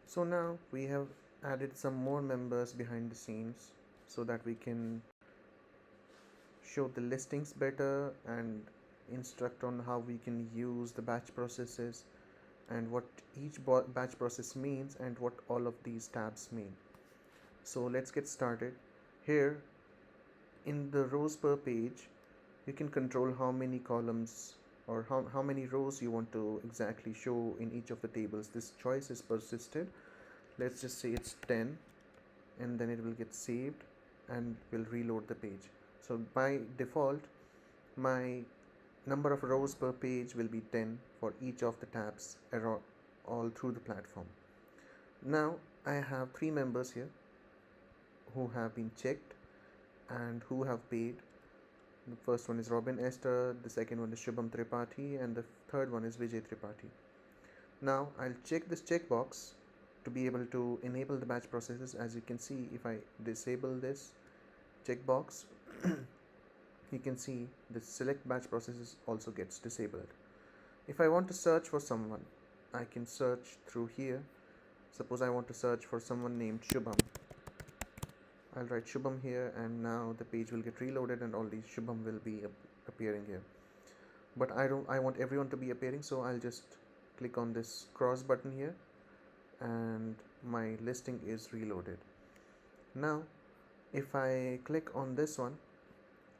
So now we have added some more members behind the scenes so that we can show the listings better and instruct on how we can use the batch processes and what each batch process means and what all of these tabs mean. So let's get started. Here in the rows per page, you can control how many columns or how many rows you want to exactly show in each of the tables. This choice is persisted. Let's just say it's 10, and then it will get saved and will reload the page. So by default, my number of rows per page will be 10 for each of the tabs all through the platform. Now I have three members here who have been checked and who have paid. The first one is Robin Esther, the second one is Shubham Tripathi, and the third one is Vijay Tripathi. Now I'll check this checkbox to be able to enable the batch processes. As you can see, if I disable this checkbox, you can see the select batch processes also gets disabled. If I want to search for someone, I can search through here. Suppose I want to search for someone named Shubham. I'll write Shubham here, and now the page will get reloaded and all these Shubham will be appearing here. But I want everyone to be appearing, so I'll just click on this cross button here and my listing is reloaded. Now if I click on this one,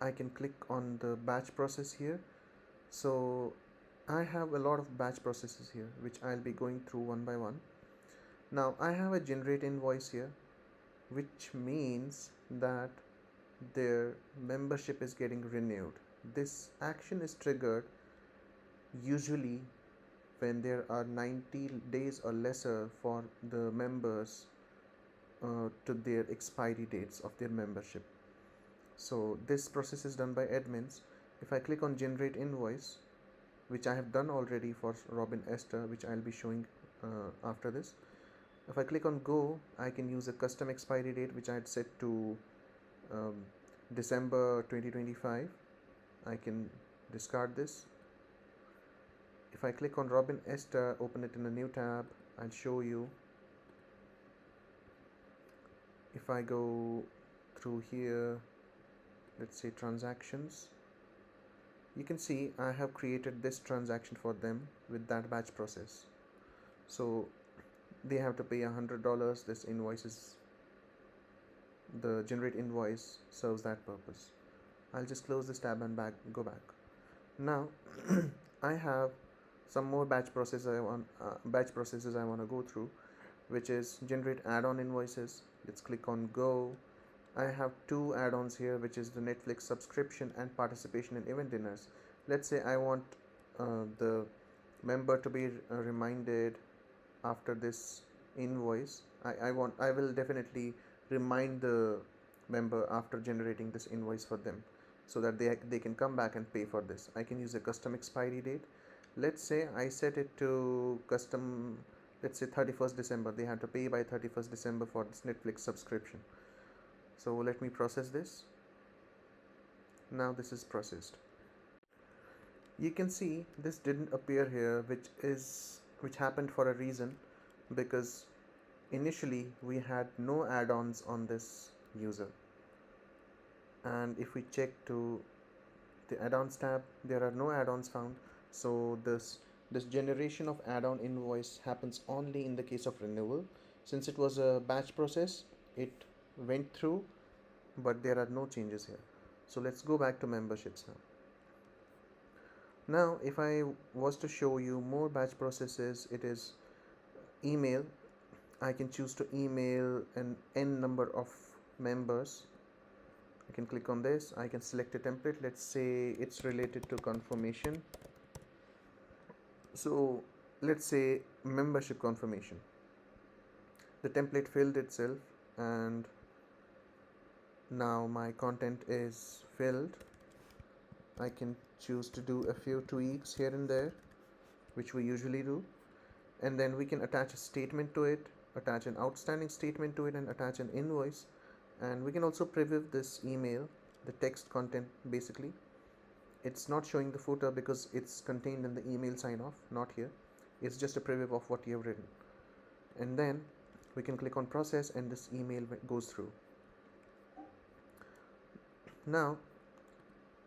I can click on the batch process here. So I have a lot of batch processes here which I'll be going through one by one. Now I have a generate invoice here, which means that their membership is getting renewed. This action is triggered usually when there are 90 days or lesser for the members to their expiry dates of their membership. So this process is done by admins. If I click on generate invoice, which I have done already for Robin Esther, which I'll be showing after this. If I click on go, I can use a custom expiry date which I had set to December 2025. I can discard this. If I click on Robin Esther, open it in a new tab, I'll show you. If I go through here, let's say transactions, you can see I have created this transaction for them with that batch process. So they have to pay $100. This invoice is, the generate invoice serves that purpose. I'll just close this tab and go back. Now I have some more batch processes I want to go through, which is generate add-on invoices. Let's click on go. I have two add-ons here, which is the Netflix subscription and participation in event dinners. Let's say I want the member to be reminded after this invoice. I will definitely remind the member after generating this invoice for them, so that they can come back and pay for this. I can use a custom expiry date. Let's say I set it to custom, let's say 31st December. They have to pay by 31st December for this Netflix subscription. So let me process this. Now this is processed. You can see this didn't appear here, which happened for a reason, because initially we had no add-ons on this user. And if we check to the add-ons tab, there are no add-ons found. So this generation of add-on invoice happens only in the case of renewal. Since it was a batch process, it went through, but there are no changes here. So let's go back to memberships now. Now if I was to show you more batch processes, it is email. I can choose to email an n number of members. I can click on this. I can select a template. Let's say it's related to confirmation. So let's say membership confirmation. The template filled itself, and now my content is filled. I can choose to do a few tweaks here and there, which we usually do, and then we can attach a statement to it, attach an outstanding statement to it, and attach an invoice. And we can also preview this email, the text content. Basically it's not showing the footer because it's contained in the email sign off, not here. It's just a preview of what you have written. And then We can click on process and this email goes through. Now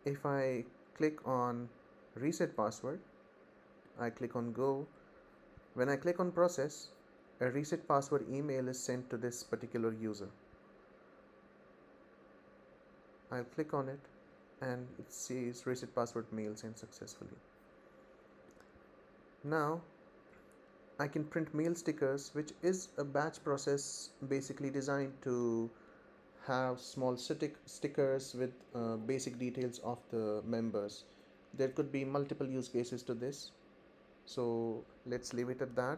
if I click on reset password, I click on go. When I click on process, a reset password email is sent to this particular user. I'll click on it and it says reset password mail sent successfully. Now I can print mail stickers, which is a batch process basically designed to have small stickers with basic details of the members. There could be multiple use cases to this, so let's leave it at that.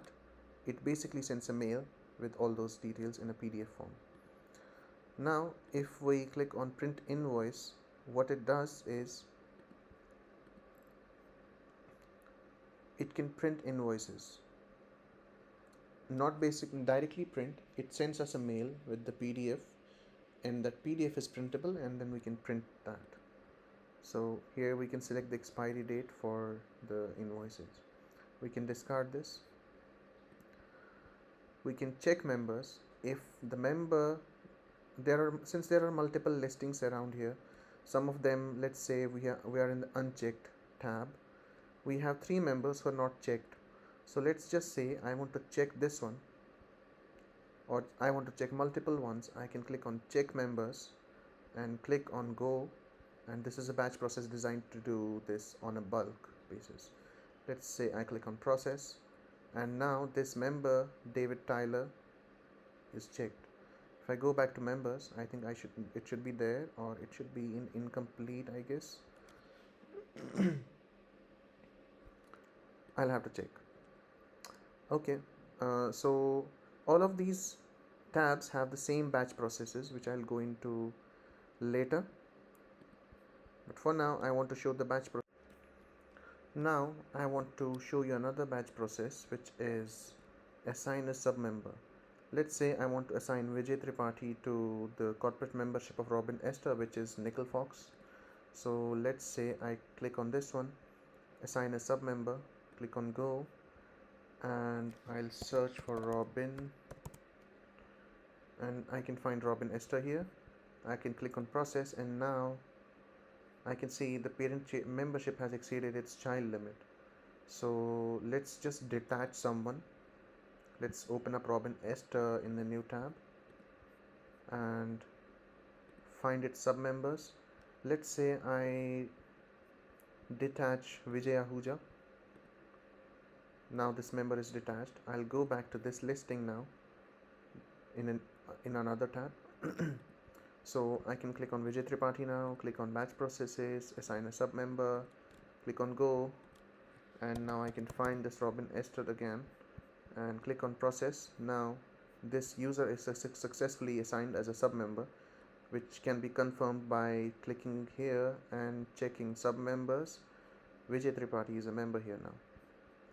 It basically sends a mail with all those details in a PDF form. Now if we click on print invoice, what it does is it can print invoices. Not basically directly print, it sends us a mail with the PDF, and that PDF is printable, and then we can print that. So here we can select the expiry date for the invoices. We can discard this. We can check members. If the member, since there are multiple listings around here, some of them, let's say we are in the unchecked tab, we have 3 members who are not checked. So let's just say I want to check this one, or I want to check multiple ones. I can click on check members and click on go, and this is a batch process designed to do this on a bulk basis. Let's say I click on process, and now this member David Tyler is checked. If I go back to members, I think it should be there, or it should be in incomplete, I guess. I'll have to check. Okay, so all of these tabs have the same batch processes, which I'll go into later, but for now I want to show the batch process. Now I want to show you another batch process, which is assign a sub-member. Let's say I want to assign Vijay Tripathi to the corporate membership of Robin Esther, which is Nickel Fox. So let's say I click on this one, assign a sub-member, click on go, and I'll search for Robin, and I can find Robin Esther here. I can click on process, and now I can see the parent membership has exceeded its child limit. So let's just detach someone. Let's open up Robin Esther in the new tab and find its sub members. Let's say I detach Vijay Ahuja. Now this member is detached. I'll go back to this listing now in another tab. So I can click on Vijay Tripathi now, click on batch processes, assign a sub member, click on go, and now I can find this Robin Esther again and click on process. Now this user is successfully assigned as a sub member, which can be confirmed by clicking here and checking sub members. Vijay Tripathi is a member here now.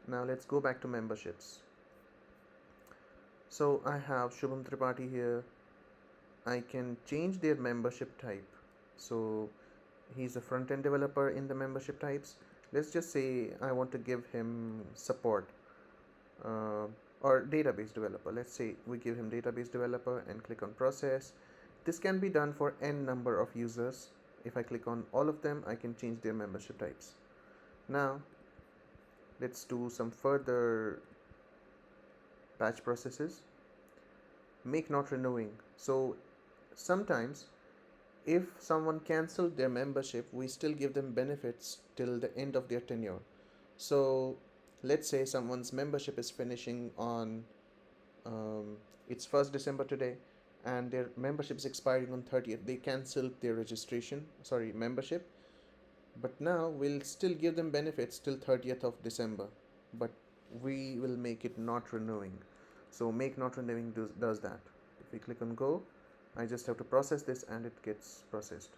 Now let's go back to memberships. So I have Shubham Tripathi here. I can change their membership type. So he's a front-end developer in the membership types. Let's just say I want to give him support or database developer. Let's say we give him database developer and click on process. This can be done for n number of users. If I click on all of them, I can change their membership types. Now let's do some further batch processes. Make not renewing. So sometimes if someone cancelled their membership, we still give them benefits till the end of their tenure. So let's say someone's membership is finishing on it's 1st December today, and their membership is expiring on 30th. They cancelled their membership, but now we'll still give them benefits till 30th of December, but we will make it not renewing. So make not renewing does that. If we click on go, I just have to process this and it gets processed.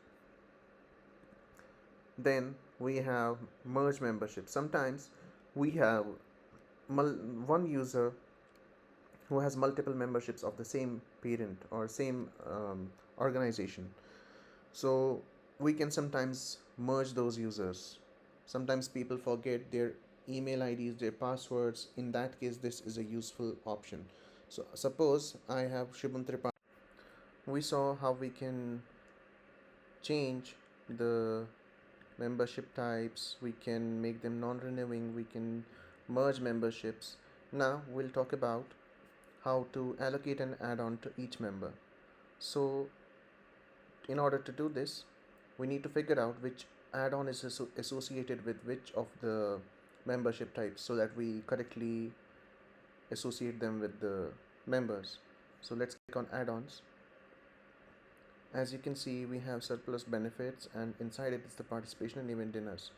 Then we have merge membership. Sometimes we have one user who has multiple memberships of the same parent or same organization. So we can sometimes merge those users. Sometimes people forget their email IDs, their passwords. In that case, this is a useful option. So suppose I have Shubham Tripathi. We saw how we can change the membership types, we can make them non-renewing, we can merge memberships. Now we'll talk about how to allocate an add-on to each member. So in order to do this, we need to figure out which add-on is associated with which of the membership types so that we correctly associate them with the members. So let's click on add-ons. As you can see, we have surplus benefits, and inside it is the participation in event dinners.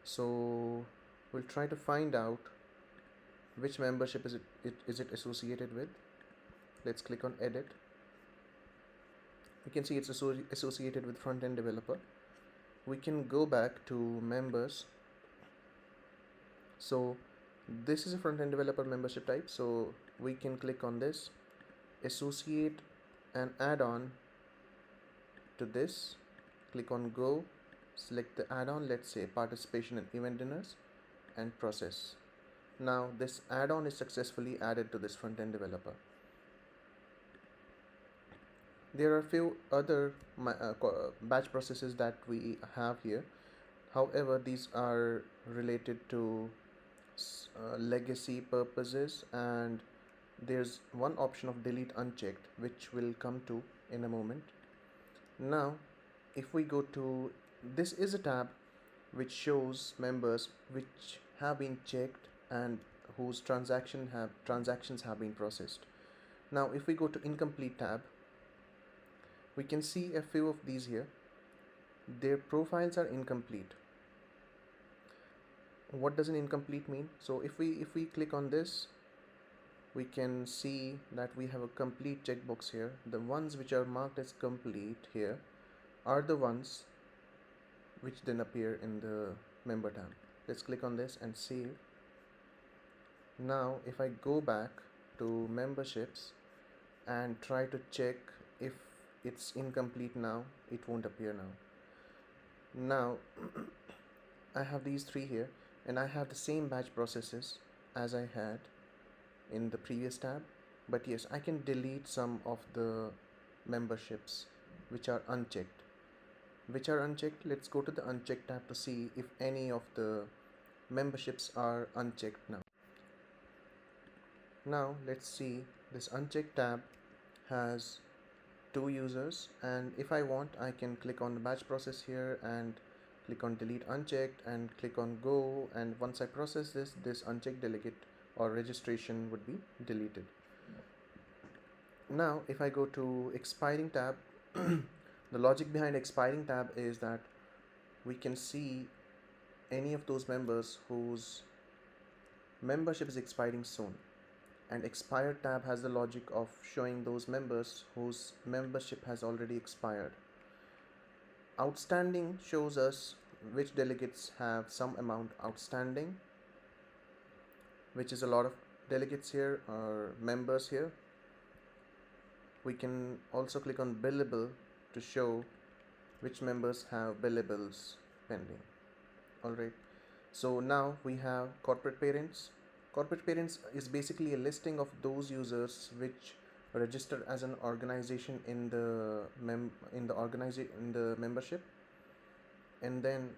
So we'll try to find out which membership is it associated with. Let's click on edit. You can see it's associated with front-end developer. We can go back to members. So this is a front-end developer membership type, so we can click on this, associate an add-on to this, click on go, select the add-on, let's say participation in event dinners, and process. Now this add-on is successfully added to this front-end developer. There are a few other batch processes that we have here. However, these are related to legacy purposes, and there's one option of delete unchecked which we'll come to in a moment. Now if we go to, this is a tab which shows members which have been checked and whose transactions have been processed. Now if we go to incomplete tab, we can see a few of these here. Their profiles are incomplete. What does an incomplete mean? So if we click on this, we can see that we have a complete checkbox here. The ones which are marked as complete here are the ones which then appear in the member tab. Let's click on this and save. Now if I go back to memberships and try to check if it's incomplete now, it won't appear now. Now I have these three here, and I have the same batch processes as I had in the previous tab, but yes, I can delete some of the memberships which are unchecked. Let's go to the unchecked tab to see if any of the memberships are unchecked now. Now let's see, this unchecked tab has 2 users, and if I want, I can click on the batch process here and click on delete unchecked and click on go, and once I process this unchecked delegate or registration would be deleted. Now if I go to expiring tab, the logic behind expiring tab is that we can see any of those members whose membership is expiring soon, and expired tab has the logic of showing those members whose membership has already expired. Outstanding shows us which delegates have some amount outstanding, which is a lot of delegates here or members here. We can also click on billable to show which members have billables pending. Alright, so now we have corporate parents. Corporate parents is basically a listing of those users which register as an organization in the membership, and then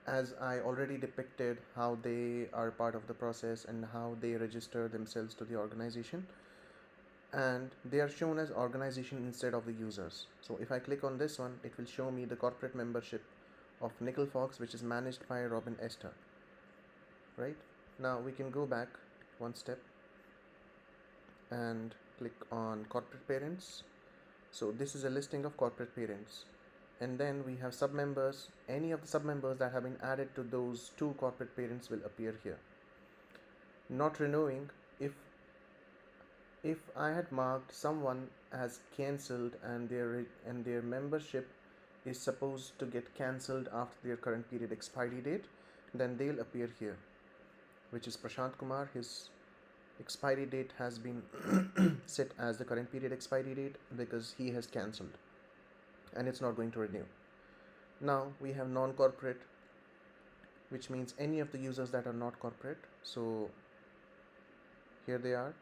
as I already depicted how they are part of the process and how they register themselves to the organization, and they are shown as organization instead of the users. So if I click on this one, it will show me the corporate membership of Nickel Fox, which is managed by Robin Esther. Right, now we can go back one step and click on corporate parents. So this is a listing of corporate parents, and then we have sub members. Any of the sub members that have been added to those 2 corporate parents will appear here. Not renewing, if I had marked someone as cancelled and their membership is supposed to get cancelled after their current period expiry date, then they'll appear here, which is Prashant Kumar. His expiry date has been set as the current period expiry date because he has cancelled and it's not going to renew. Now we have non-corporate, which means any of the users that are not corporate. So here they are.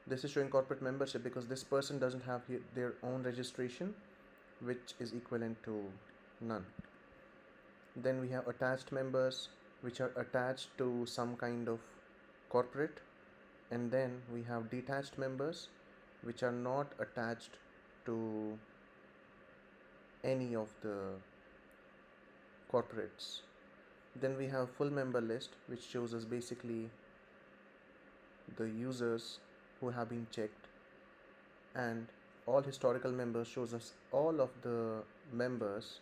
This is showing corporate membership because this person doesn't have their own registration, which is equivalent to none. Then we have attached members, which are attached to some kind of corporate. And then we have detached members, which are not attached to any of the corporates. Then we have full member list, which shows us basically the users who have been checked, and all historical members shows us all of the members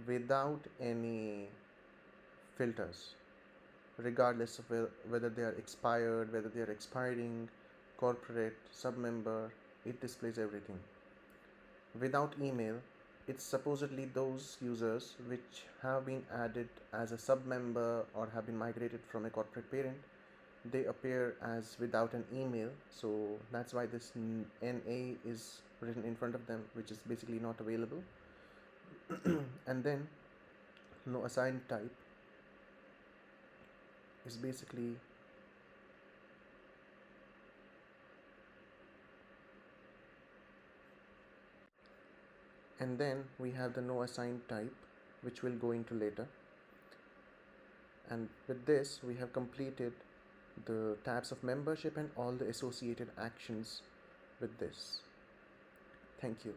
without any filters, regardless of whether they are expired, whether they are expiring, corporate, sub-member. It displays everything. Without email, it's supposedly those users which have been added as a sub-member or have been migrated from a corporate parent. They appear as without an email, so that's why this NA is written in front of them, which is basically not available. And then no assigned type is basically and then we have the no assigned type, which we'll go into later. And with this we have completed the tabs of membership and all the associated actions with this. Thank you.